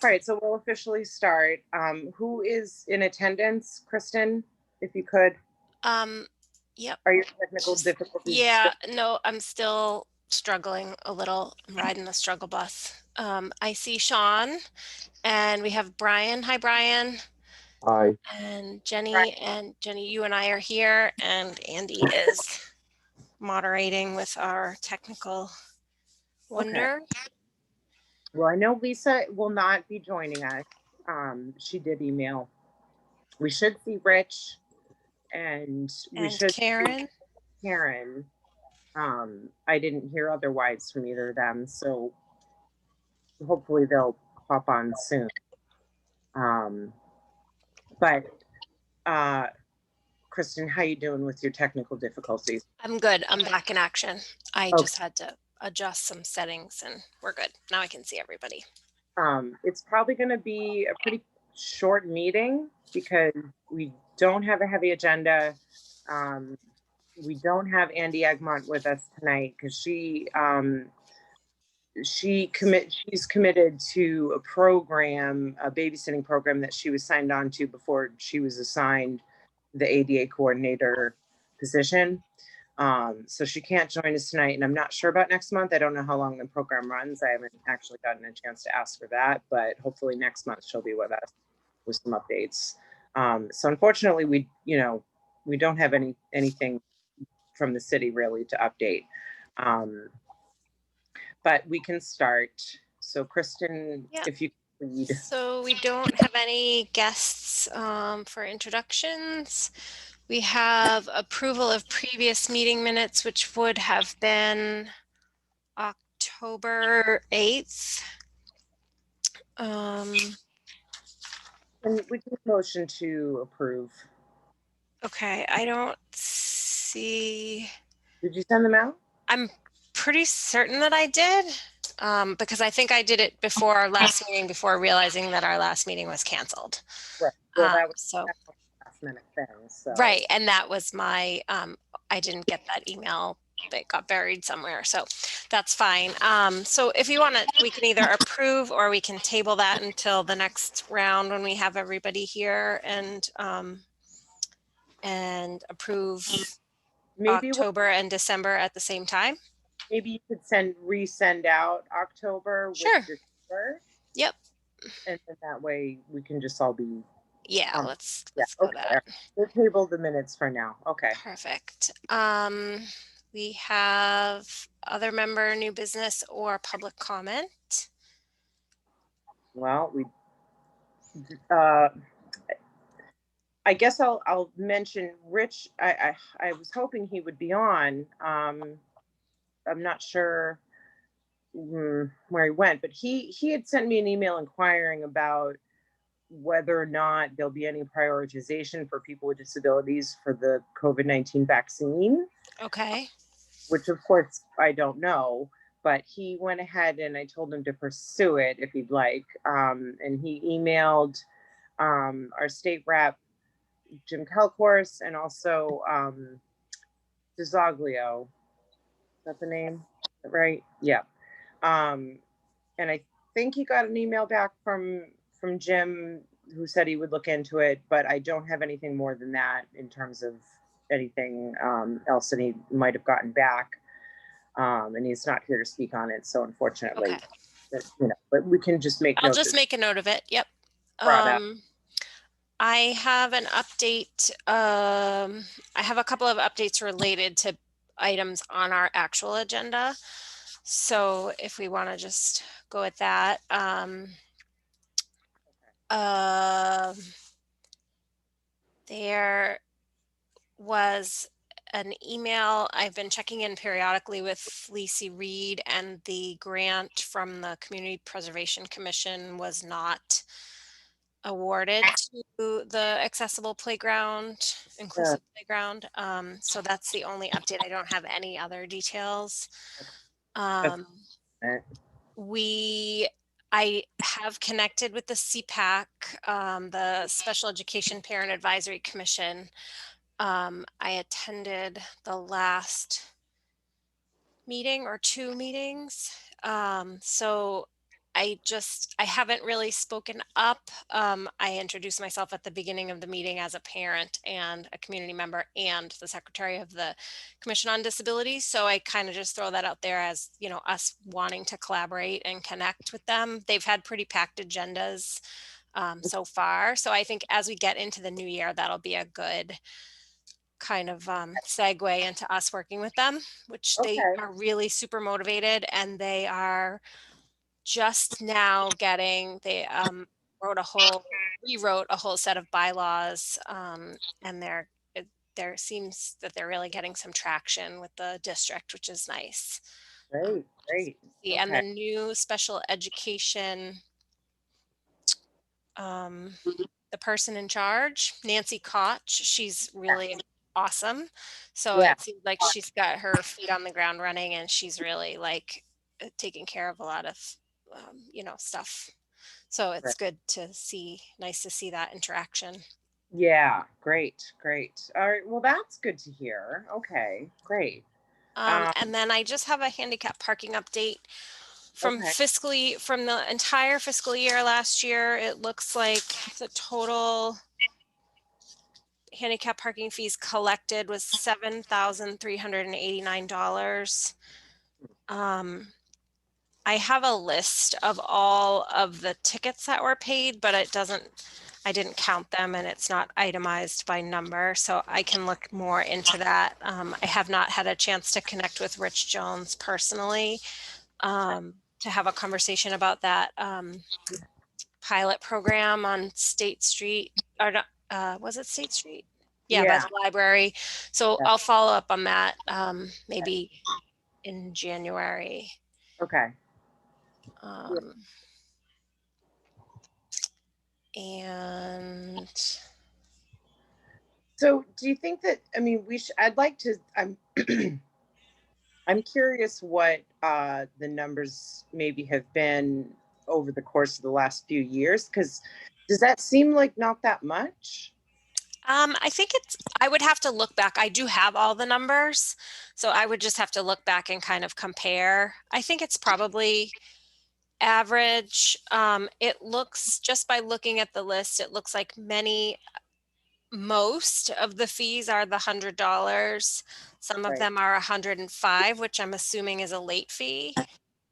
All right, so we'll officially start. Who is in attendance? Kristen, if you could. Um, yep. Are your technical Just, difficulties yeah, still? no, I'm still struggling a little. I'm riding the struggle bus. I see Sean and we have Brian. Hi, Brian. Hi. And Jenny, you and I are here, and Andy is moderating with our technical Okay. wonder. Well, I know Lisa will not be joining us. She did email. We should see Rich and we And should see Karen. Karen. I didn't hear otherwise from either of them, so hopefully they'll hop on soon. But Kristen, how you doing with your technical difficulties? I'm good. I'm back in action. I Okay. just had to adjust some settings and we're good. Now I can see everybody. It's probably going to be a pretty short meeting because we don't have a heavy agenda. We don't have Andy Egmont with us tonight because she's committed to a program, a babysitting program that she was signed on to before she was assigned the ADA coordinator position. So she can't join us tonight, and I'm not sure about next month. I don't know how long the program runs. I haven't actually gotten a chance to ask for that, but hopefully next month she'll be with us with some updates. So unfortunately, we don't have anything from the city really to update. But we can start. So Kristen, Yeah. if you could read. So we don't have any guests for introductions. We have approval of previous meeting minutes, which would have been October 8th. And we can motion to approve. Okay, I don't see. Did you send them out? I'm pretty certain that I did, because I think I did it before our last meeting, before realizing that our last meeting was canceled. Right. Well, that was So a last minute thing. So right, and that was my. I didn't get that email. It got buried somewhere, so that's fine. So if you want to, we can either approve or we can table that until the next round when we have everybody here and approve maybe October and December at the same time. maybe you could resend out October with Sure. December. Yep. And then that way we can just all be. Yeah, let's go okay. that. We'll table the minutes for now. Okay. Perfect. We have other member, new business, or public comment. Well, I guess I'll mention Rich. I was hoping he would be on. I'm not sure where he went, but he had sent me an email inquiring about whether or not there'll be any prioritization for people with disabilities for the COVID-19 vaccine. Okay. Which of course I don't know, but he went ahead and I told him to pursue it if he'd like. And he emailed our state rep, Jim Kelcourse, and also DeZoglio. Is that the name? Right? Yeah. And I think he got an email back from Jim who said he would look into it, but I don't have anything more than that in terms of anything else that he might have gotten back. And he's not here to speak on it, so unfortunately, Okay. But we can just make. I'll just make a note of it. Yep. I have an update. I have a couple of updates related to items on our actual agenda. So if we want to just go with that. There was an email. I've been checking in periodically with Lacey Reed, and the grant from the Community Preservation Commission was not awarded to the accessible playground, inclusive playground. So that's the only update. I don't have any other details. I have connected with the CPAC, the Special Education Parent Advisory Commission. I attended the last meeting or two meetings. So I haven't really spoken up. I introduced myself at the beginning of the meeting as a parent and a community member and the secretary of the Commission on Disabilities. So I kind of just throw that out there as, you know, us wanting to collaborate and connect with them. They've had pretty packed agendas so far. So I think as we get into the new year, that'll be a good kind of segue into us working with them, which they Okay, are really super motivated, and they are just now getting, they rewrote a whole set of bylaws, and there seems that they're really getting some traction with the district, which is nice. great, great. And Okay, the new special education, um, the person in charge, Nancy Koch, she's really awesome. So yeah, it seems like she's got her feet on the ground running, and she's really like taking care of a lot of, you know, stuff. So it's great. good to see, nice to see that interaction. Yeah, great, great. All right, well, that's good to hear. Okay, great. Um, And then I just have a handicap parking update okay, from the entire fiscal year last year. It looks like the total handicap parking fees collected was $7,389. Um, I have a list of all of the tickets that were paid, but I didn't count them, and it's not itemized by number, so I can look more into that. I have not had a chance to connect with Rich Jones personally, to have a conversation about that pilot program on State Street, or not, was it State Street? Yeah, by yeah, the library. So yeah, I'll follow up on that, maybe in January. okay. Yeah. Um, and So, do you think that, I mean, I'd like to, I'm curious what the numbers maybe have been over the course of the last few years, because does that seem like not that much? I think I would have to look back. I do have all the numbers, so I would just have to look back and kind of compare. I think it's probably average. It looks, just by looking at the list, it looks like most of the fees are the $100. Some of Right, them are 105, which I'm assuming is a late fee.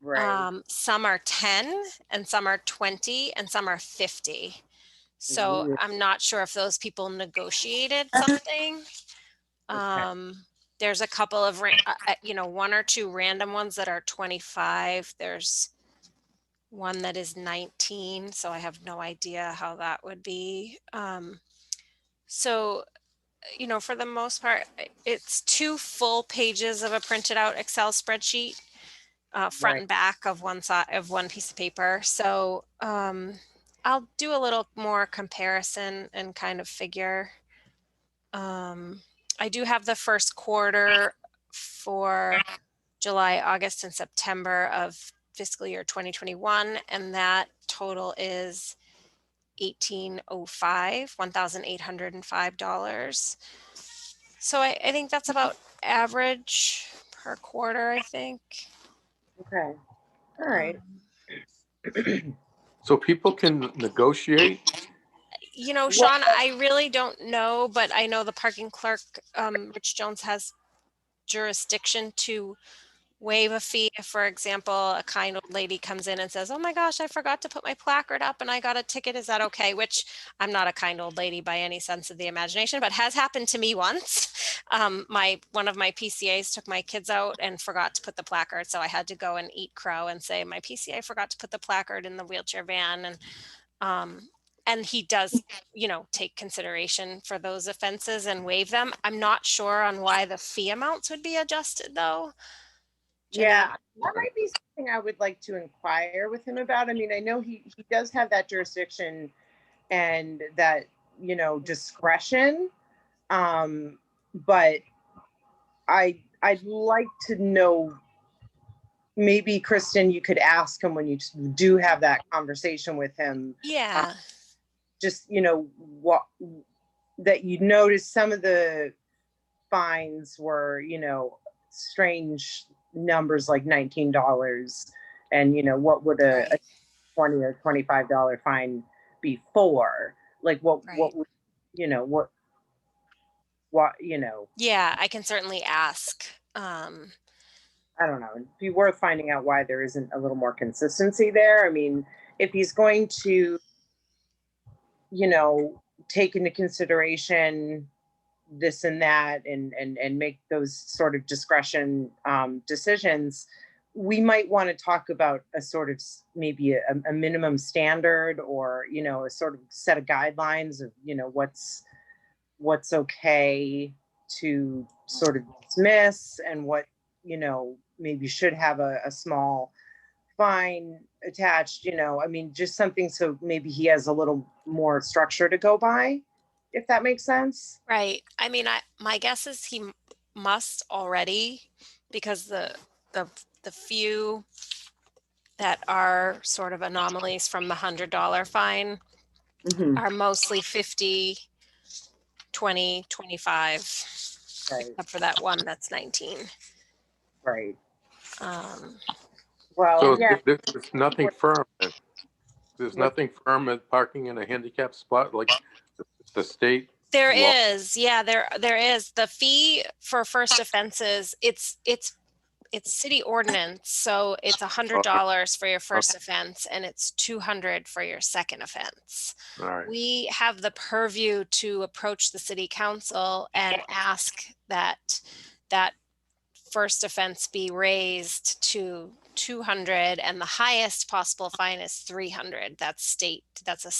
right. Some are 10, and some are 20, and some are 50. So Ooh, I'm not sure if those people negotiated something. okay, There's a couple of, you know, one or two random ones that are 25. There's one that is 19, so I have no idea how that would be. So, you know, for the most part, it's 2 full pages of a printed out Excel spreadsheet, front right. and back of one side of one piece of paper. So I'll do a little more comparison and kind of figure. I do have the first quarter for July, August, and September of fiscal year 2021, and that total is 1805, $1,805. So I think that's about average per quarter, I think. Okay, all right. Um, So people can negotiate? you know, Well, Sean, I really don't know, but I know the parking clerk, Rich Jones, has jurisdiction to waive a fee. If, for example, a kind old lady comes in and says, "Oh my gosh, I forgot to put my placard up and I got a ticket. Is that okay?" Which, I'm not a kind old lady by any sense of the imagination, but has happened to me once. One of my PCAs took my kids out and forgot to put the placard, so I had to go and eat crow and say, "My PCA forgot to put the placard in the wheelchair van," and he does, you know, take consideration for those offenses and waive them. I'm not sure on why the fee amounts would be adjusted, though. yeah, Jeanette? that might be something I would like to inquire with him about. I mean, I know he does have that jurisdiction and that, discretion. But I'd like to know, maybe Kristen, you could ask him when you do have that conversation with him, uh, Yeah. just, what, that you notice some of the fines were, strange numbers, like $19, and what would a Right. $20 or $25 fine before? Like what Right. would, you know, you know, Yeah, I can certainly ask. I don't know. It'd be worth finding out why there isn't a little more consistency there. I mean, if he's going to, you know, take into consideration this and that and make those sort of discretion decisions, we might want to talk about a sort of maybe a minimum standard, or, you know, a sort of set of guidelines of, you know, what's okay to sort of dismiss, and what, you know, maybe should have a small fine attached, you know. I mean, just something so maybe he has a little more structure to go by, if that makes sense. Right. I mean, my guess is he must already, because the few that are sort of anomalies from the $100 fine Mm-hmm. are mostly 50, 20, 25, Right. except for that one that's 19. Right. Um, Well, So yeah. there's nothing firm. There's What- nothing firm at parking in a handicap spot, like the state there law. is, yeah, there is. The fee for first offenses, it's city ordinance, so it's $100 for your first offense, and it's $200 for your second offense. All right. We have the purview to approach the city council and ask that first offense be raised to $200, and the highest possible fine is $300. That's a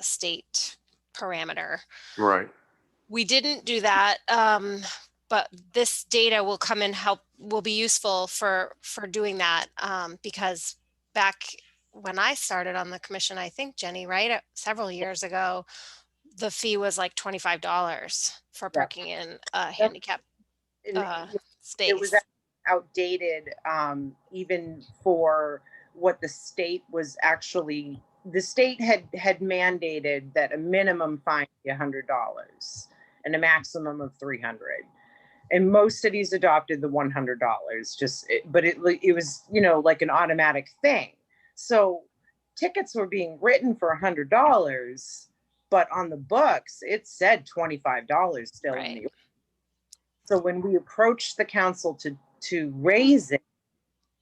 state parameter. Right. We didn't do that, but this data will come in will be useful for doing that, because back when I started on the commission, I think, Jenny, right, several years ago, the fee was like $25 for Yeah. parking in a handicap and space. it was outdated, even for what the state was actually. The state had mandated that a minimum fine be $100 and a maximum of $300. And most cities adopted the $100. But it was, you know, like an automatic thing. So tickets were being written for $100, but on the books it said $25 still in the. So when we approached the council to raise it,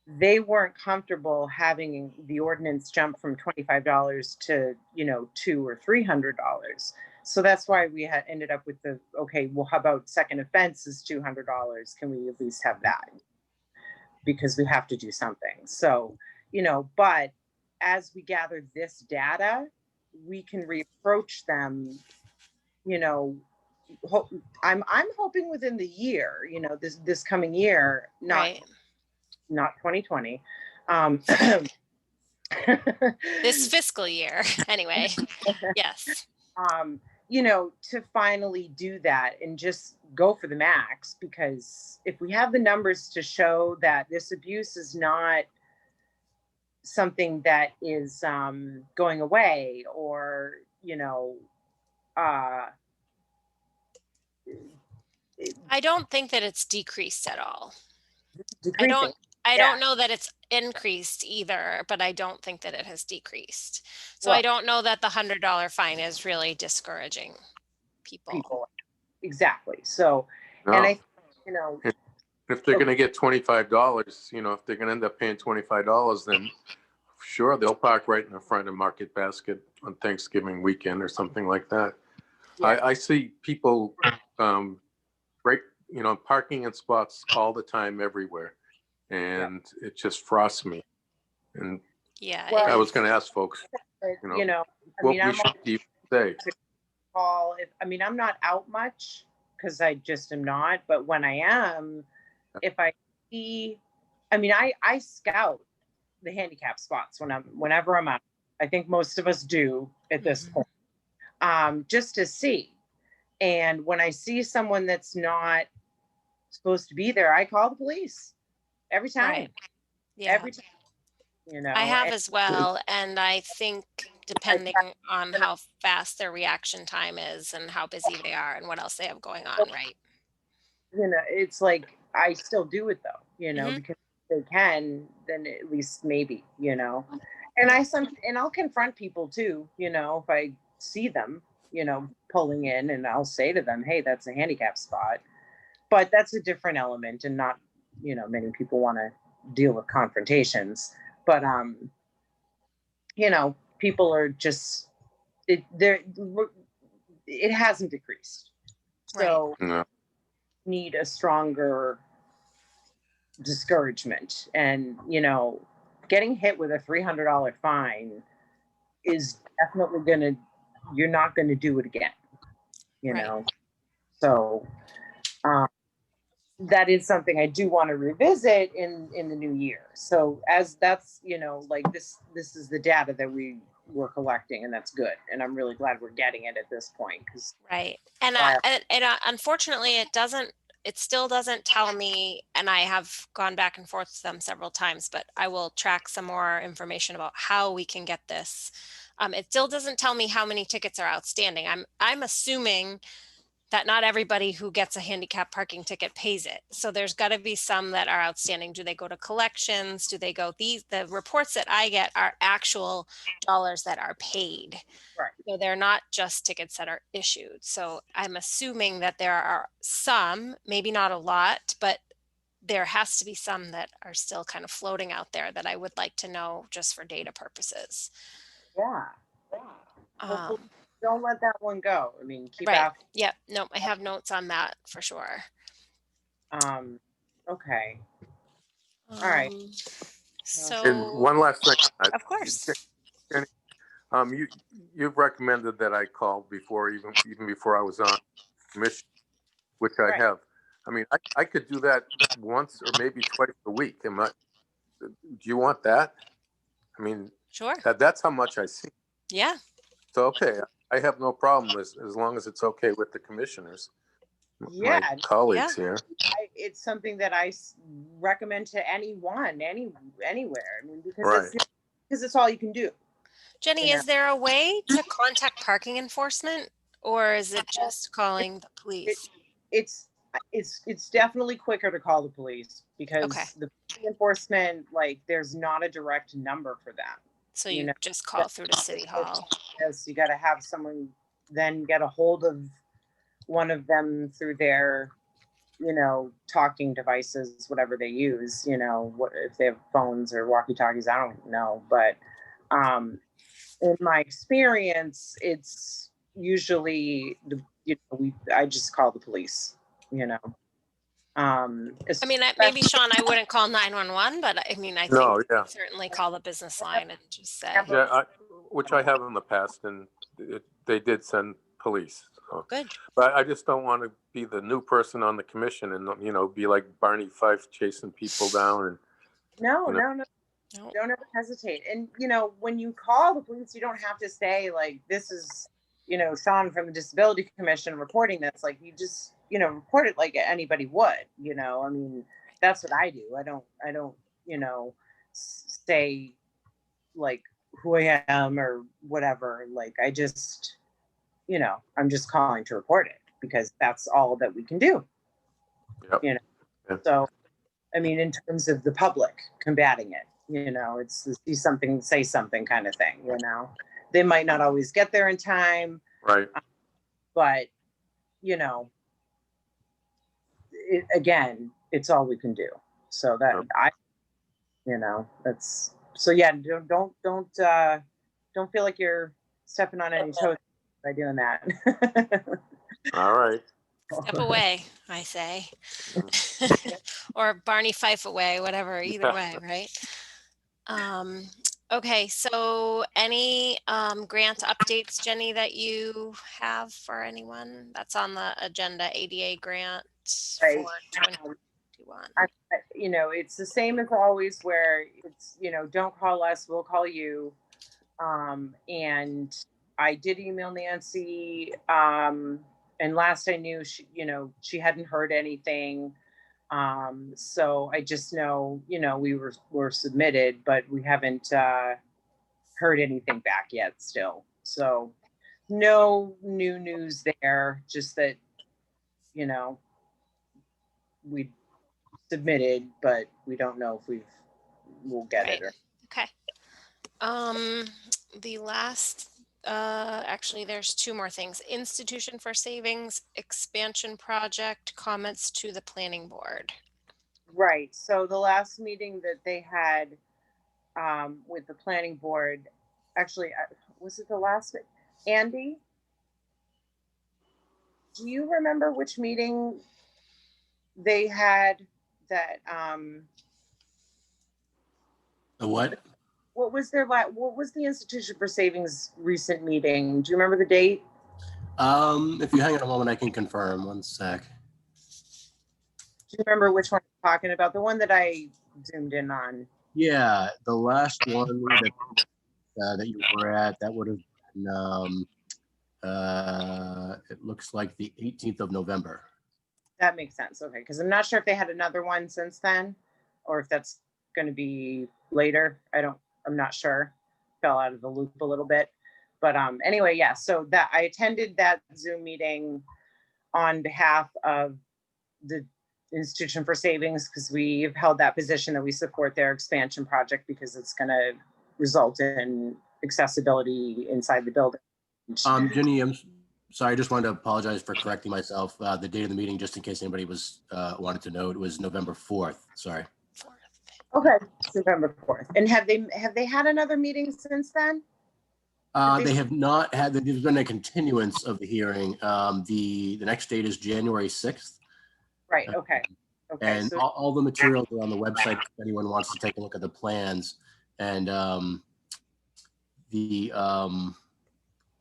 they weren't comfortable having the ordinance jump from $25 to, you know, $200 or $300. So that's why we had ended up with okay, well, how about second offense is $200? Can we at least have that? Because we have to do something. So, you know, but as we gather this data, we can reapproach them, you know. I'm hoping within the year, you know, this coming year, not 2020. This fiscal year, anyway. Yes. You know, to finally do that and just go for the max, because if we have the numbers to show that this abuse is not something that is going away, or, you know, I don't think that it's decreased at all. decreasing. I don't know that it's increased either, but I don't think that it has decreased. So Well, I don't know that the $100 fine is really discouraging people. Exactly. So, No. and I, you know, if they're going to get $25, you know, if they're going to end up paying $25, then sure, they'll park right in the front of Market Basket on Thanksgiving weekend or something like that. Yeah. I see people, right, you know, parking in spots all the time everywhere, and it just frosts me. And yeah, well, I was going to ask folks, you know, I what mean, we should even say. Call if, I mean, I'm not out much because I just am not, but when I am, if I see, I mean, I scout the handicap spots whenever I'm out. I think most of us do at this point, just to see. And when I see someone that's not supposed to be there, I call the police every time. Right. Yeah. Every time, you know. I have as well. And I think depending on how fast their reaction time is and how busy they are and what else they have going on, right? You know, it's like, I still do it though, you know, because they can, then at least maybe, you know. And I'll confront people too, you know, if I see them, you know, pulling in, and I'll say to them, hey, that's a handicap spot. But that's a different element, and not, you know, many people want to deal with confrontations. But you know, people are just it hasn't decreased. So No. need a stronger discouragement. And, you know, getting hit with a $300 fine is definitely you're not going to do it again, you Right. know. So that is something I do want to revisit in the new year. So as that's, you know, like this is the data that we're collecting, and that's good. And I'm really glad we're getting it at this point. Right. And unfortunately, it still doesn't tell me, and I have gone back and forth with them several times, but I will track some more information about how we can get this. It still doesn't tell me how many tickets are outstanding. I'm assuming that not everybody who gets a handicap parking ticket pays it. So there's got to be some that are outstanding. Do they go to collections? Do they go, the reports that I get are actual dollars that are paid. Right. So they're not just tickets that are issued. So I'm assuming that there are some, maybe not a lot, but there has to be some that are still kind of floating out there that I would like to know just for data purposes. Yeah. Don't let that one go. I mean, keep right. after. Yep. No, I have notes on that for sure. Okay. All right. So, And one last thing. of course. Jenny, you've recommended that I call before, even before I was on commission, which I Right. have. I mean, I could do that once or maybe twice a week. Do you want that? I mean, Sure. that's how much I see. Yeah. So, okay, I have no problem as long as it's okay with the commissioners, Yeah. my colleagues here. It's something that I recommend to anyone, anywhere. I mean, Right. because it's all you can do. Jenny, is there a way to contact parking enforcement, or is it just calling the police? It's definitely quicker to call the police, because Okay. the enforcement, like, there's not a direct number for them. So you just call through to City Hall. Yes, you got to have someone then get a hold of one of them through their, you know, talking devices, whatever they use, you know, what if they have phones or walkie-talkies, I don't know. But in my experience, it's usually I just call the police, you know. I mean, maybe Sean, I wouldn't call 911, but I mean, I think certainly call the business line and just say. Yeah, which I have in the past, and they did send police. So. Good. But I just don't want to be the new person on the commission and, you know, be like Barney Fife chasing people down. And No. Don't ever hesitate. And, you know, when you call the police, you don't have to say, like, this is, you know, Sean from the Disability Commission reporting this. Like, you just, you know, report it like anybody would, you know. I mean, that's what I do. I don't, you know, say, like, who I am or whatever. Like, I just, you know, I'm just calling to report it, because that's all that we can do. Yep. You know. Yep. So, I mean, in terms of the public combating it, you know, it's see something, say something kind of thing, you know. They might not always get there in time. Right. But, you know, again, it's all we can do. So that you know, that's, so yeah, don't feel like you're stepping on any toes by doing that. All right. Step away, I say. Or Barney Fife away, whatever, either way, right? Okay, so any grant updates, Jenny, that you have for anyone that's on the agenda? ADA grant for 2021. You know, it's the same as always, where it's, you know, don't call us, we'll call you. And I did email Nancy, and last I knew, she, you know, she hadn't heard anything. So I just know, you know, we were submitted, but we haven't heard anything back yet still. So no new news there, just that, you know, we submitted, but we don't know if we'll get Right. it. Or, Okay. The last, actually, there's two more things. Institution for Savings expansion project, comments to the planning board. right. So the last meeting that they had with the planning board, actually, was it the last? Andy, do you remember which meeting they had that? The what? What was what was the Institution for Savings recent meeting? Do you remember the date? If you hang on a moment, I can confirm. One sec. Do you remember which one I'm talking about? The one that I zoomed in on. Yeah, the last one that you were at, that would have been, it looks like the 18th of November. That makes sense. Okay, because I'm not sure if they had another one since then, or if that's going to be later. I'm not sure. Fell out of the loop a little bit, but anyway, yeah. So that I attended that Zoom meeting on behalf of the Institution for Savings, because we've held that position that we support their expansion project because it's going to result in accessibility inside the building. Ginny, I'm sorry, I just wanted to apologize for correcting myself. The date of the meeting, just in case anybody was wanted to know, it was November 4th. Sorry. Okay, November 4th. And have they had another meeting since then? They have not had. There's been a continuance of the hearing. The next date is January 6th. Right. Okay. Okay. And So all the materials are on the website if anyone wants to take a look at the plans. And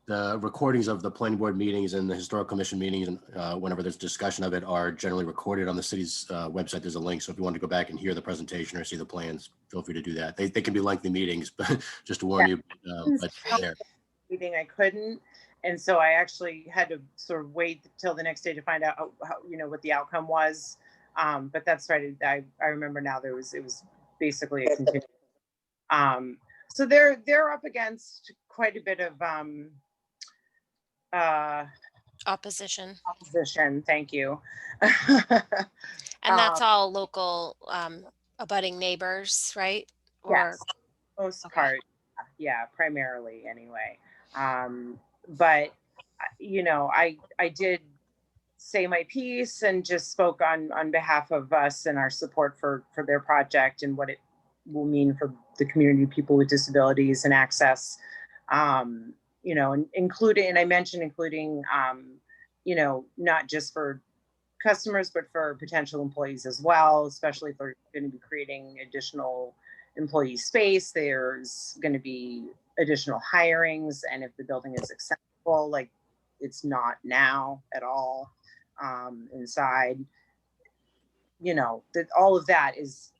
the recordings of the planning board meetings and the historical commission meetings, and whenever there's discussion of it, are generally recorded on the city's website. There's a link. So if you want to go back and hear the presentation or see the plans, feel free to do that. They can be lengthy meetings, but just to warn you, but there. meeting I couldn't. And so I actually had to sort of wait till the next day to find out how what the outcome was. But that's right. I remember now it was basically a continuation. So they're up against quite a bit of Opposition. opposition. Thank you. And that's all local abutting neighbors, right? Yes, most Okay. part, yeah, primarily anyway. But I did say my piece and just spoke on behalf of us and our support for their project and what it will mean for the community, people with disabilities and access. And including, and I mentioned including, not just for customers, but for potential employees as well, especially if they're going to be creating additional employee space. There's going to be additional hirings, and if the building is accessible, like it's not now at all inside, that all of that is,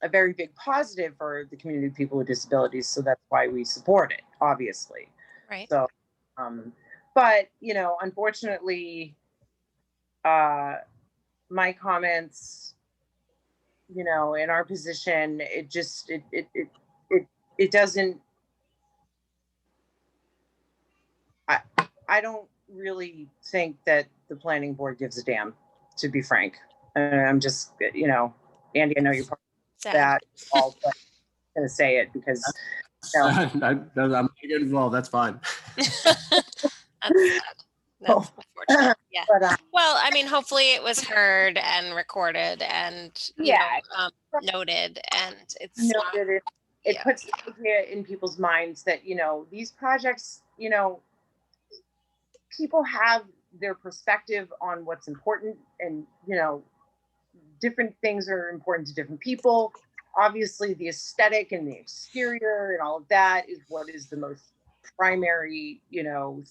a very big positive for the community of people with disabilities. So that's why we support it, obviously. Right. So, but, unfortunately, my comments, in our position, it just, it doesn't, I don't really think that the planning board gives a damn, to be frank. And I'm just, Andy, I know you're part of that, all, but I'm gonna say it because I'm not getting involved. That's fine. That's unfortunate. Yeah. But, Well, I mean, hopefully it was heard and recorded and noted, and it's noted it yeah. puts the idea in people's minds that these projects, people have their perspective on what's important, and different things are important to different people. Obviously the aesthetic and the exterior and all of that is what is the most primary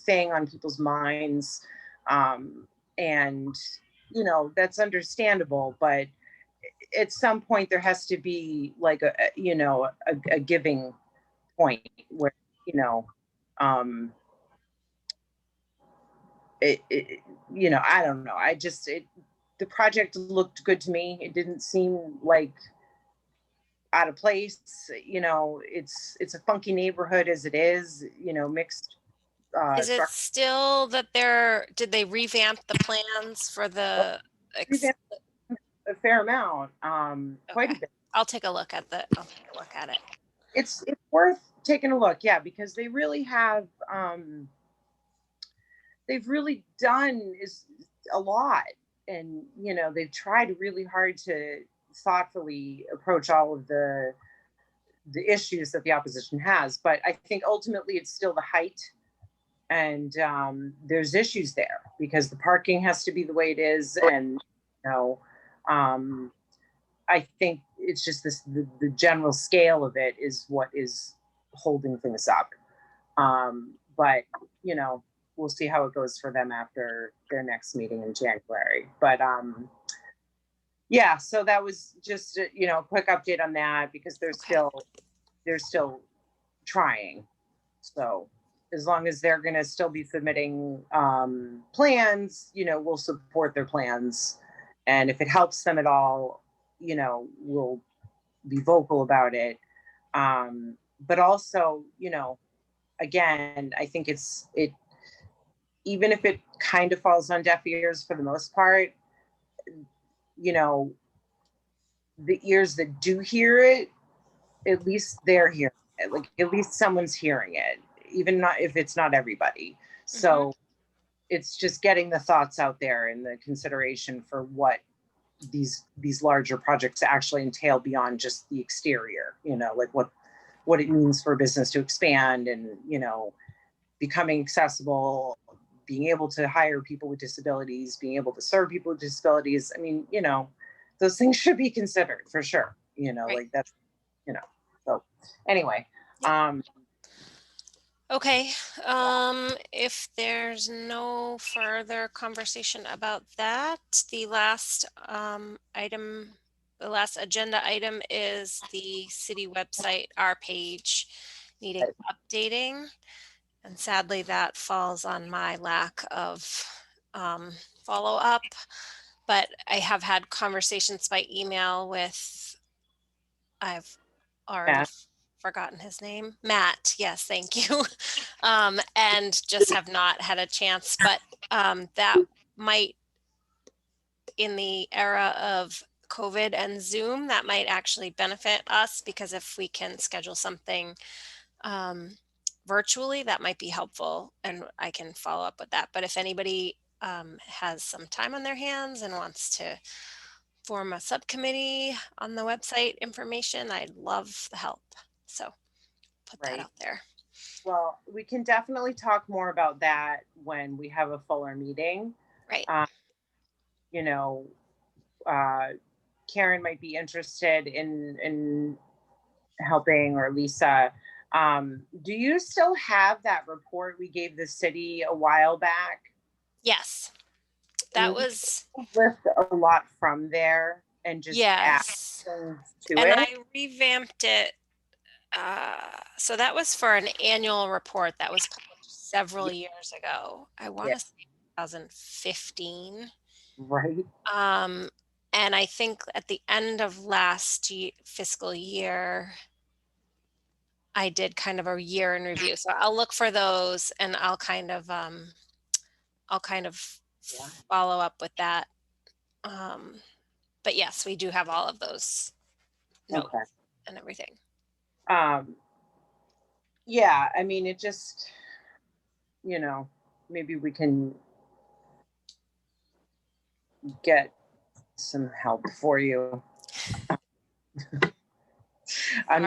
thing on people's minds, and that's understandable, but at some point there has to be like a giving point where I don't know, the project looked good to me. It didn't seem like out of place. It's a funky neighborhood as it is, mixed. Is it still that did they revamp the plans for the a fair amount, quite a Okay. bit. I'll take a look at it. It's worth taking a look, yeah, because they really have, they've really done is a lot, and they've tried really hard to thoughtfully approach all of the issues that the opposition has. But I think ultimately it's still the height, and there's issues there because the parking has to be the way it is, and um, I think it's just the general scale of it is what is holding things up. But we'll see how it goes for them after their next meeting in January. But yeah, so that was just a quick update on that because they're still trying. So as long as they're going to still be submitting plans, we'll support their plans, and if it helps them at all, we'll be vocal about it. But also, again, I think it even if it kind of falls on deaf ears for the most part, the ears that do hear it, at least they're hearing it. Like at least someone's hearing it, even not if it's not everybody. So it's just getting the thoughts out there and the consideration for what these larger projects actually entail beyond just the exterior, like what it means for business to expand and, becoming accessible, being able to hire people with disabilities, being able to serve people with disabilities. I mean, those things should be considered for sure, Right. like that's, so anyway. Yeah. Okay, if there's no further conversation about that, the last agenda item is the city website, our page needing updating. And sadly, that falls on my lack of follow-up. But I have had conversations by email with, I've already forgotten his name, Matt. Yes, thank you. And just have not had a chance, but that might, in the era of COVID and Zoom, that might actually benefit us, because if we can schedule something virtually, that might be helpful, and I can follow up with that. But if anybody has some time on their hands and wants to form a subcommittee on the website information, I'd love the help. So put that out there. Well, we can definitely talk more about that when we have a fuller meeting. Right. Karen might be interested in helping, or Lisa. Do you still have that report we gave the city a while back? Yes. That was lift a lot from there and just add things to and it. I revamped it. So that was for an annual report that was published several years ago. I want to say 2015. Right. And I think at the end of last fiscal year, I did kind of a year in review. So I'll look for those, and I'll kind of follow up with that. But yes, we do have all of those notes and everything. Yeah, I mean, it just, maybe we can get some help for you. Sorry, I'm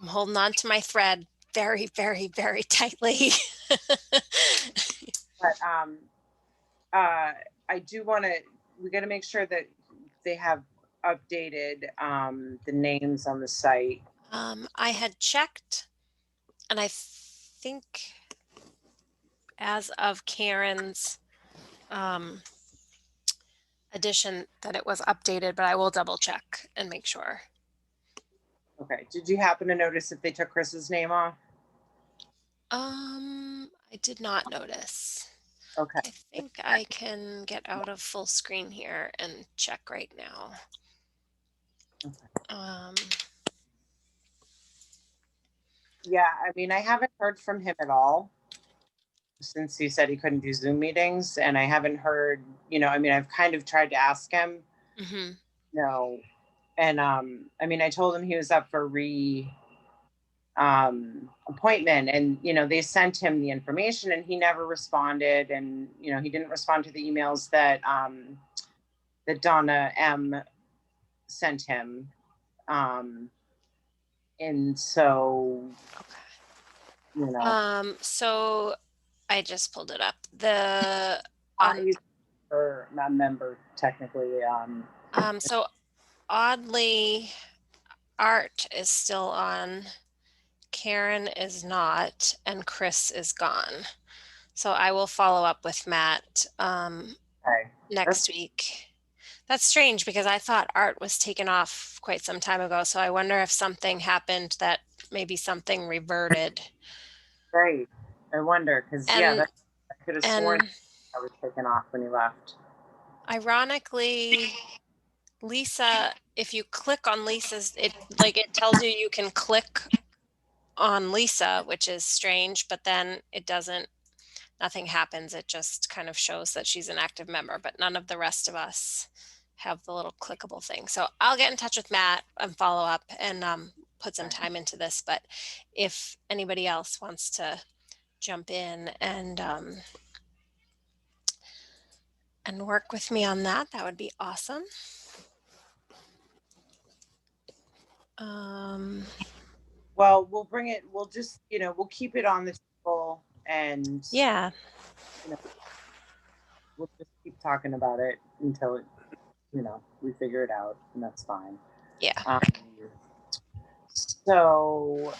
holding on to my thread very, very, very tightly. But I do want to, we got to make sure that they have updated the names on the site. I had checked, and I think as of Karen's addition that it was updated, but I will double check and make sure. Okay. Did you happen to notice if they took Chris's name off? I did not notice. Okay. I think I can get out of full screen here and check right now. Okay. Yeah, I mean, I haven't heard from him at all. since he said he couldn't do Zoom meetings, and I haven't heard, I mean, I've kind of tried to ask him, no. And, I mean, I told him he was up for appointment, and, they sent him the information and he never responded. And, he didn't respond to the emails that, that Donna M sent him. And so, So I just pulled it up. he's a member technically. So oddly, Art is still on, Karen is not, and Chris is gone. So I will follow up with Matt next week. That's strange because I thought Art was taken off quite some time ago. So I wonder if something happened, that maybe something reverted. Right. I wonder, because I could have sworn I was taken off when he left. Ironically, Lisa, if you click on Lisa's, it tells you you can click on Lisa, which is strange, but then it doesn't, nothing happens. It just kind of shows that she's an active member, but none of the rest of us have the little clickable thing. So I'll get in touch with Matt and follow up and put some time into this. But if anybody else wants to jump in and work with me on that, that would be awesome. Well, we'll bring it, we'll just, we'll keep it on the table, and we'll just keep talking about it until it, we figure it out, and that's fine. So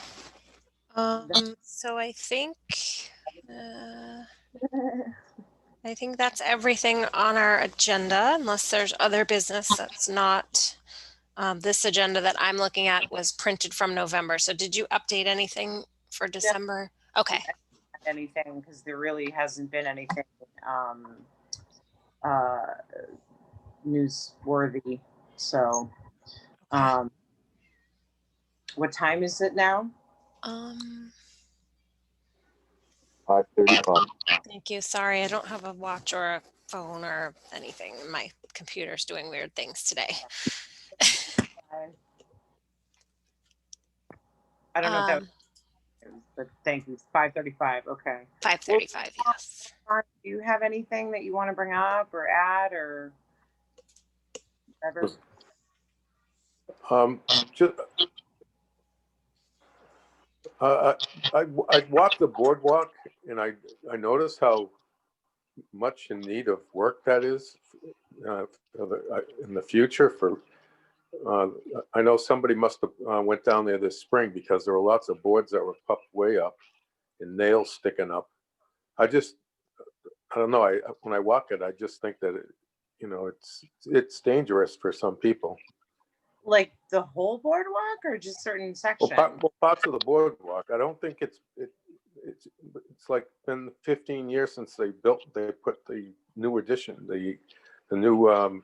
I think that's everything on our agenda, unless there's other business that's not this agenda that I'm looking at was printed from November. So did you update anything for December? Okay. Anything, because there really hasn't been anything newsworthy. So what time is it now? 5:35. Thank you. Sorry, I don't have a watch or a phone or anything. My computer's doing weird things today. I don't know if that was, but thank you. 5:35. Okay. 5:35. Yes. Do you have anything that you want to bring up or add or whatever? I walked the boardwalk, and I noticed how much in need of work that is in the future. For I know somebody must have went down there this spring, because there were lots of boards that were puffed way up and nails sticking up. I don't know. When I walk it, I just think that it's dangerous for some people. Like the whole boardwalk, or just certain sections? Well, parts of the boardwalk. I don't think it's like been 15 years since they put the new addition, the new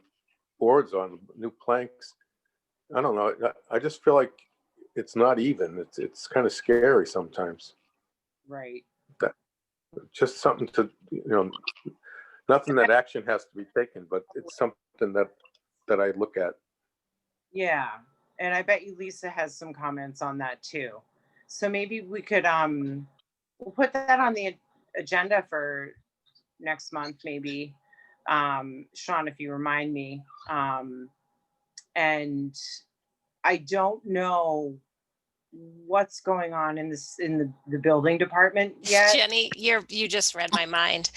boards on, new planks. I don't know. I just feel like it's not even. It's kind of scary sometimes. Right. Just something to, nothing that action has to be taken, but it's something that I look at. Yeah. And I bet you Lisa has some comments on that too. So maybe we could, we'll put that on the agenda for next month, maybe. Sean, if you remind me. And I don't know what's going on in the building department yet. Jenny, you just read my mind.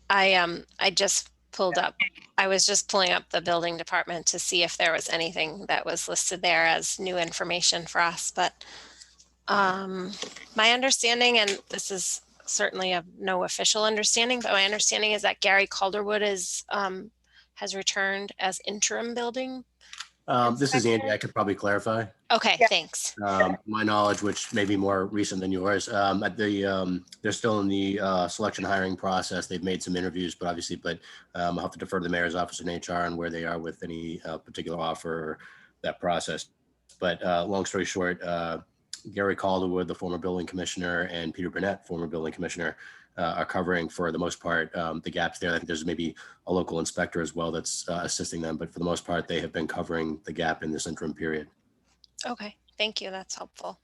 I just pulled up. I was just pulling up the building department to see if there was anything that was listed there as new information for us. But my understanding, and this is certainly no official understanding, but my understanding is that Gary Calderwood has returned as interim building. This is Andy. I could probably clarify. Okay, thanks. My knowledge, which may be more recent than yours, they're still in the selection hiring process. They've made some interviews, but I'll have to defer to the mayor's office in HR on where they are with any particular offer or that process. But long story short, Gary Calderwood, the former building commissioner, and Peter Burnett, former building commissioner, are covering for the most part the gaps there. I think there's maybe a local inspector as well that's assisting them, but for the most part, they have been covering the gap in this interim period. Okay, thank you. That's helpful.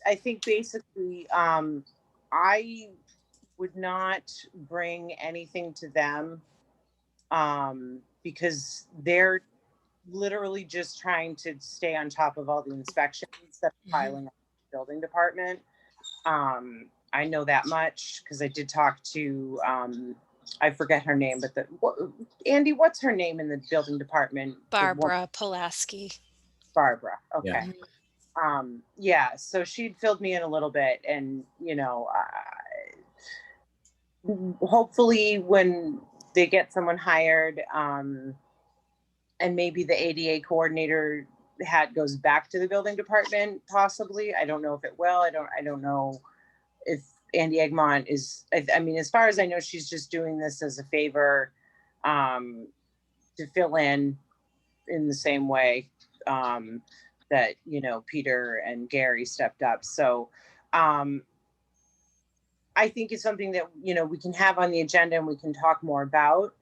I think basically, I would not bring anything to them because they're literally just trying to stay on top of all the inspections that are piling up in the building department. I know that much because I did talk to, I forget her name, but Andy, what's her name in the building department? Barbara Pulaski. Barbara. Okay. Yeah. Yeah, so she'd filled me in a little bit, and hopefully when they get someone hired, and maybe the ADA coordinator hat goes back to the building department, possibly. I don't know if it will. I don't know if Andy Egmont is, I mean, as far as I know, she's just doing this as a favor, to fill in the same way, that, Peter and Gary stepped up. So, I think it's something that, we can have on the agenda and we can talk more about,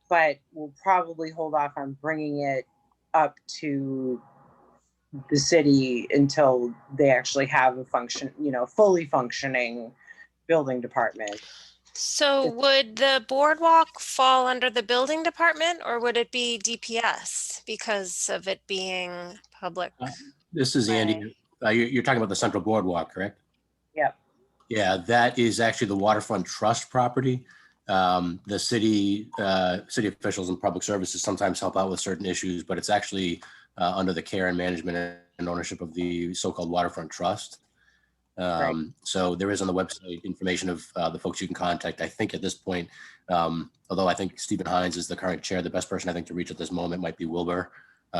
but we'll probably hold off on bringing it up to the city until they actually have a fully functioning building department. So would the boardwalk fall under the building department, or would it be DPS because of it being public? This is Andy. You're talking about the Central Boardwalk, correct? Yep. Yeah, that is actually the waterfront trust property. The city officials and public services sometimes help out with certain issues, but it's actually under the care and management and ownership of the so-called waterfront trust. Right. So there is on the website information of the folks you can contact. I think at this point, although I think Stephen Hines is the current chair, the best person I think to reach at this moment might be Wilbur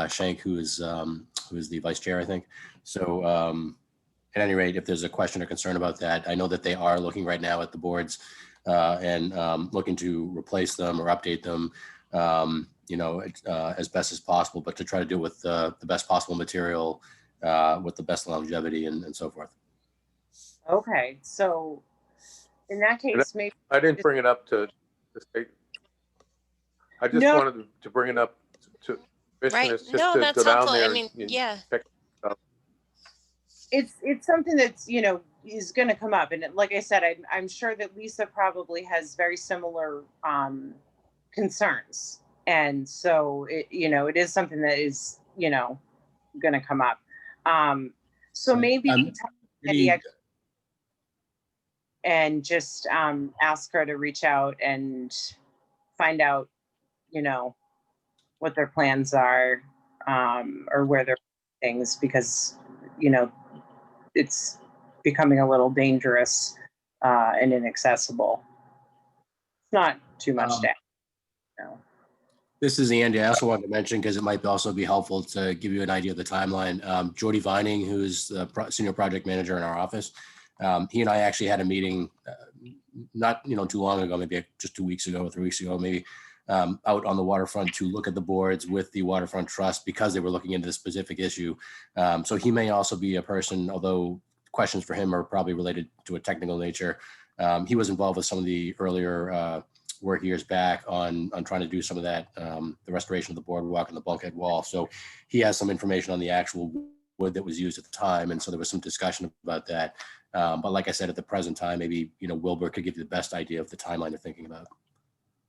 Shank, who is the vice chair, I think. So at any rate, if there's a question or concern about that, I know that they are looking right now at the boards and looking to replace them or update them, as best as possible, but to try to do it with the best possible material, with the best longevity and so forth. Okay, so in that case, maybe I didn't bring it up to state. I just No. wanted to bring it up to Right. commissioners, just No, to that's go down helpful. there I mean, and yeah. check it out. it's something that's is going to come up, and like I said, I'm sure that Lisa probably has very similar concerns, and so it is something that is going to come up. So maybe we talk to Andy and just ask her to reach out and find out what their plans are, or where they're things, because it's becoming a little dangerous and inaccessible. It's not too much to ask. No. This is Andy. I also wanted to mention, because it might also be helpful to give you an idea of the timeline. Jordy Vining, who's the senior project manager in our office, he and I actually had a meeting not too long ago, maybe just 2 weeks ago or 3 weeks ago, maybe, out on the waterfront to look at the boards with the Waterfront Trust, because they were looking into this specific issue. So he may also be a person, although questions for him are probably related to a technical nature. He was involved with some of the earlier work years back on trying to do some of that, the restoration of the boardwalk and the bulkhead wall. So he has some information on the actual wood that was used at the time. And so there was some discussion about that. But like I said, at the present time, maybe, Wilbur could give you the best idea of the timeline they're thinking about.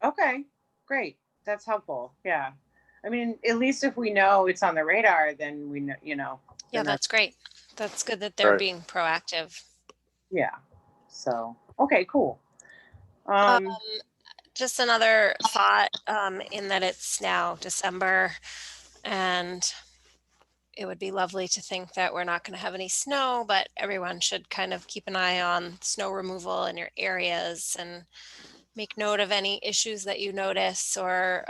Okay, great. That's helpful. Yeah. I mean, at least if we know it's on the radar, then we know, Yeah, that's great. That's good that they're being proactive. Yeah. So, okay, cool. Just another thought, in that it's now December, and it would be lovely to think that we're not going to have any snow, but everyone should kind of keep an eye on snow removal in your areas and make note of any issues that you notice. Or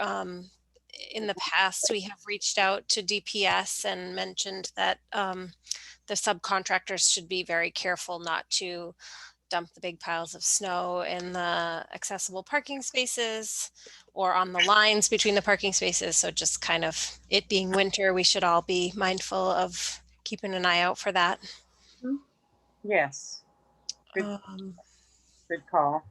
in the past, we have reached out to DPS and mentioned that the subcontractors should be very careful not to dump the big piles of snow in the accessible parking spaces or on the lines between the parking spaces. So just kind of it being winter, we should all be mindful of keeping an eye out for that. Yes, good Um, call.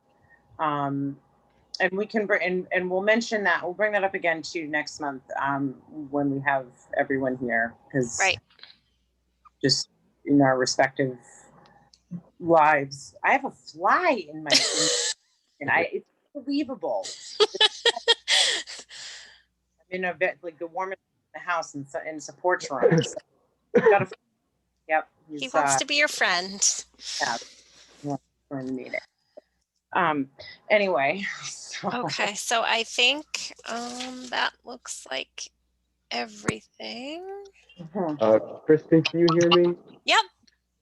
And we can bring, and we'll mention that, we'll bring that up again too next month, when we have everyone here, because right. just in our respective lives. I have a fly in my, and it's unbelievable. I'm in a bit like the warmest in the house, and in it's a porch room. So got a, yep. He He's wants to be your friend. yeah, we're in the meeting. Anyway, so Okay, so I think that looks like everything. Kristen, can you hear me? Yep.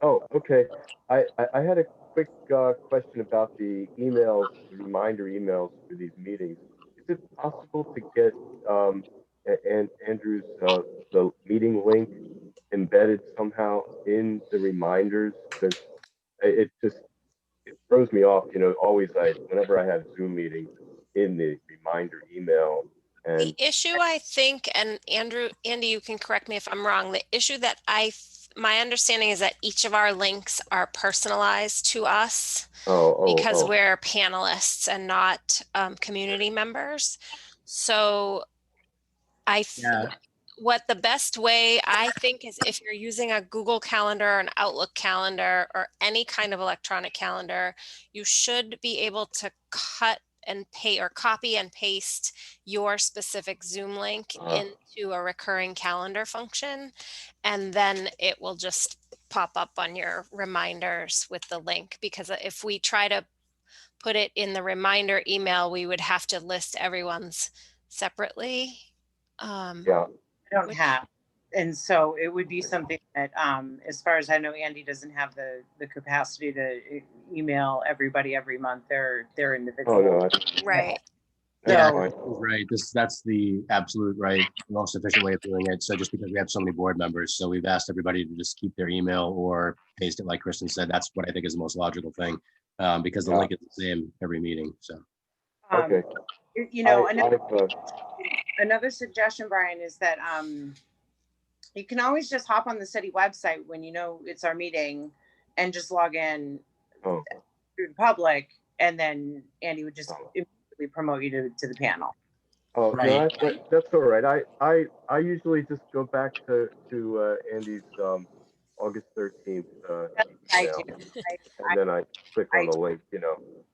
Oh, okay. I had a quick question about the emails, the reminder emails for these meetings. Is it possible to get Andrew's the meeting link embedded somehow in the reminders? Because it just it throws me off. Always whenever I have Zoom meetings in the reminder email, The and issue, I think, and Andy, you can correct me if I'm wrong. The issue that my understanding is that each of our links are personalized to us because we're panelists and not community members. So Yeah. what the best way I think is if you're using a Google Calendar or an Outlook calendar or any kind of electronic calendar, you should be able to cut and pay or copy and paste your specific Zoom link into a recurring calendar function. And then it will just pop up on your reminders with the link, because if we try to put it in the reminder email, we would have to list everyone's separately. yeah. I don't have, and so it would be something that, as far as I know, Andy doesn't have the capacity to email everybody every month. They're Oh individual. no. Right. Yeah, So right. That's the absolute right, most efficient way of doing it. So just because we have so many board members, so we've asked everybody to just keep their email or paste it like Kristen said. That's what I think is the most logical thing, because the link is the same every meeting. So Okay. Another suggestion, Brian, is that you can always just hop on the city website when you know it's our meeting and just log in through the public, and then Andy would just immediately promote you to the panel. Oh, right. no, that's all right. I usually just go back to Andy's August 13th I email, do. and then I click on the link.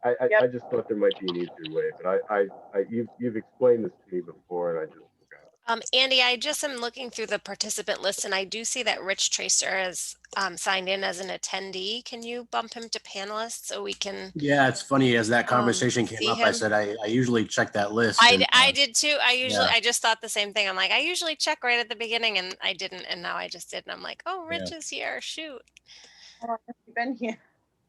I just thought there might be an easier way, but you've explained this to me before, and I just forgot. Andy, I just am looking through the participant list, and I do see that Rich Tracer has signed in as an attendee. Can you bump him to panelist so we can? Yeah, it's funny, as that conversation came see up, I him? said I usually check that list. I did too. Yeah. I just thought the same thing. I'm like, I usually check right at the beginning, and I didn't, and now I just did, and I'm like, oh, Rich is here. Shoot. How long have you been here?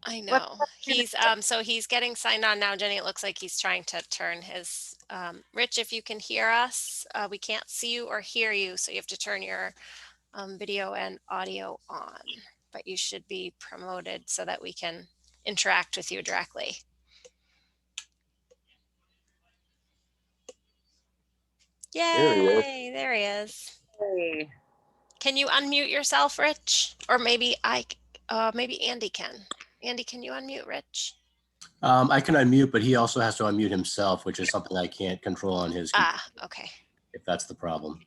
I know. He's so he's getting signed on now, Jenny. It looks like he's trying to turn his Rich, if you can hear us, we can't see you or hear you, so you have to turn your video and audio on, but you should be promoted so that we can interact with you directly. Yay, there he is. Hey. Can you unmute yourself, Rich? Or maybe maybe Andy can. Andy, can you unmute Rich? I can unmute, but he also has to unmute himself, which is something I can't control on his computer, Okay. if that's the problem.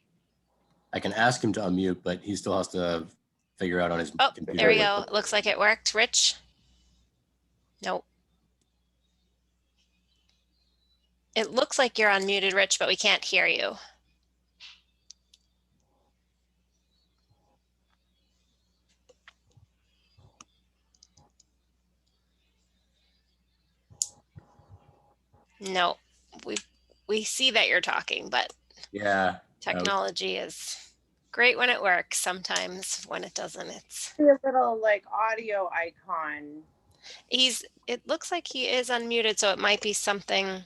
I can ask him to unmute, but he still has to figure out on his computer. There we go. Looks like it worked. Rich? Nope. It looks like you're unmuted, Rich, but we can't hear you. No, we see that you're talking, but yeah, technology is great when it works. Sometimes when it doesn't, it's a little like audio icon. It looks like he is unmuted, so it might be something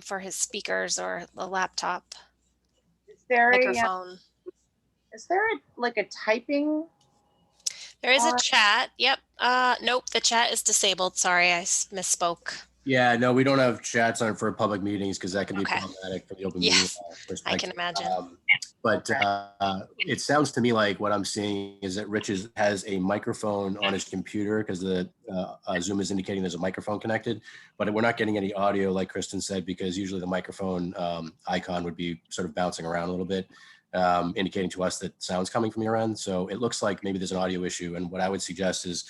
for his speakers or the laptop. Is there microphone? Is there like a typing? There is a chat. Yep. Nope. The chat is disabled. Sorry, I misspoke. Yeah, no, we don't have chats on for public meetings because that can be Okay. problematic from the open Yes, meeting law perspective. I can imagine. But it sounds to me like what I'm seeing is that Rich has a microphone on his computer because the Zoom is indicating there's a microphone connected, but we're not getting any audio like Kristen said, because usually the microphone icon would be sort of bouncing around a little bit, indicating to us that sound's coming from your end. So it looks like maybe there's an audio issue. And what I would suggest is,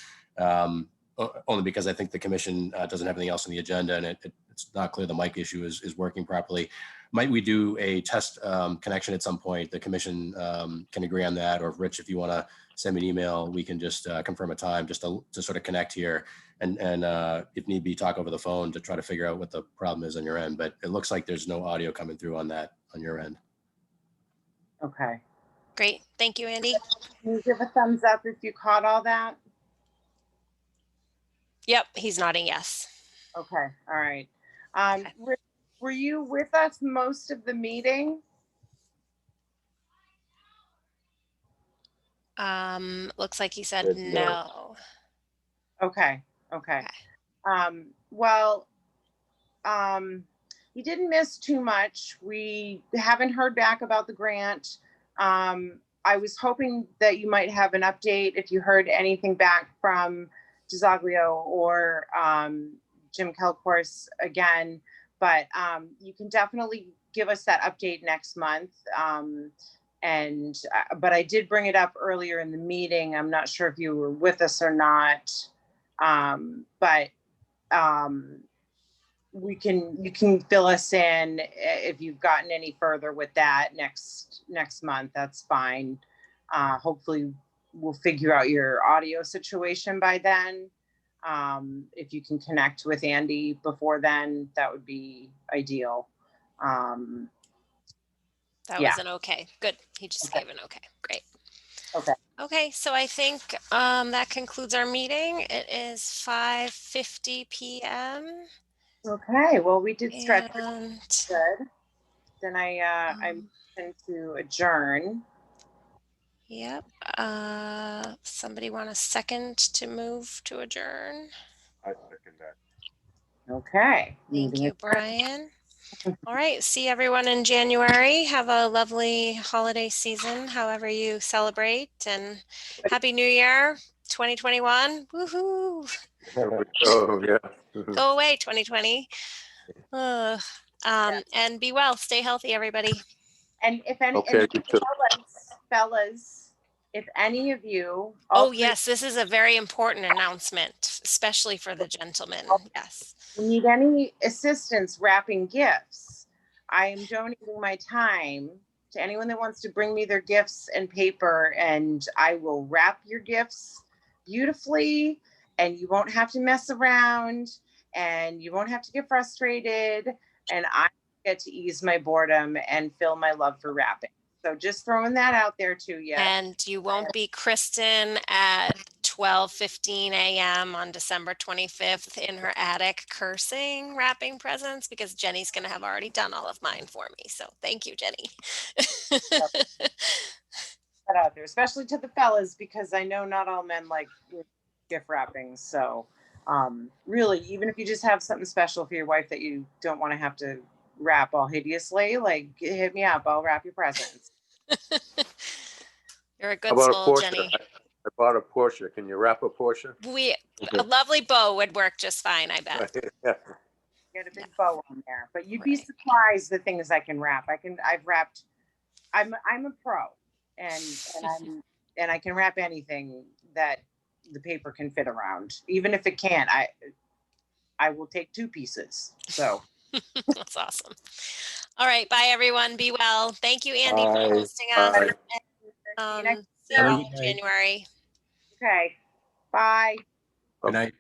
only because I think the commission doesn't have anything else on the agenda and it's not clear the mic issue is working properly. Might we do a test connection at some point? The commission can agree on that, or Rich, if you want to send me an email, we can just confirm a time just to sort of connect here and if need be, talk over the phone to try to figure out what the problem is on your end. But it looks like there's no audio coming through on that on your end. Okay. Great. Thank you, Andy. Can you give a thumbs up if you caught all that? Yep, he's nodding yes. Okay. All right. Okay. Were you with us most of the meeting? Looks like he said Said no. no. Okay. Okay. Well, you didn't miss too much. We haven't heard back about the grant. I was hoping that you might have an update if you heard anything back from Disaglio or Jim Kelcourse again, but you can definitely give us that update next month. But I did bring it up earlier in the meeting. I'm not sure if you were with us or not, but you can fill us in if you've gotten any further with that next month. That's fine. Hopefully we'll figure out your audio situation by then. If you can connect with Andy before then, that would be ideal. That Yeah. was an okay. Good. He just gave an okay. Great. Okay. Okay, so I think that concludes our meeting. It is 5:50 p.m. Okay. Well, we did stretch and good. Then I motion to adjourn. yep. Somebody want a second to move to adjourn? I second that. Okay. Thank Meeting you, Brian. All right, see everyone in January. Have a lovely holiday season, however you celebrate, and Happy New Year 2021. Woohoo! Oh, yeah. Go away 2020. And be well, stay healthy, everybody. And if any, Okay, and you too. fellas, if any of you, Oh yes, this is a very important announcement, especially for the gentlemen. Yes. need any assistance wrapping gifts, I am donating my time to anyone that wants to bring me their gifts and paper, and I will wrap your gifts beautifully, and you won't have to mess around, and you won't have to get frustrated, and I get to ease my boredom and fill my love for wrapping. So just throwing that out there to you. And you won't be Kristen at 12:15 a.m. on December 25th in her attic cursing, wrapping presents, because Jenny's going to have already done all of mine for me. So thank you, Jenny. That out there, especially to the fellas, because I know not all men like gift wrapping. So really, even if you just have something special for your wife that you don't want to have to wrap all hideously, like hit me up, I'll wrap your presents. You're a How good about a soul, Porsche? Jenny. I bought a Porsche. Can you wrap a Porsche? A lovely bow would work just fine, I bet. Yeah. Get a big bow on there, but you'd be surprised the things I can wrap. I've wrapped. I'm a pro, and I can wrap anything that the paper can fit around, even if it can't. I will take 2 pieces. So That's awesome. All right, bye everyone. Be well. Thank you, Andy, for Bye. hosting us. Bye. See you Have a all good in night. January. okay, bye. Good night.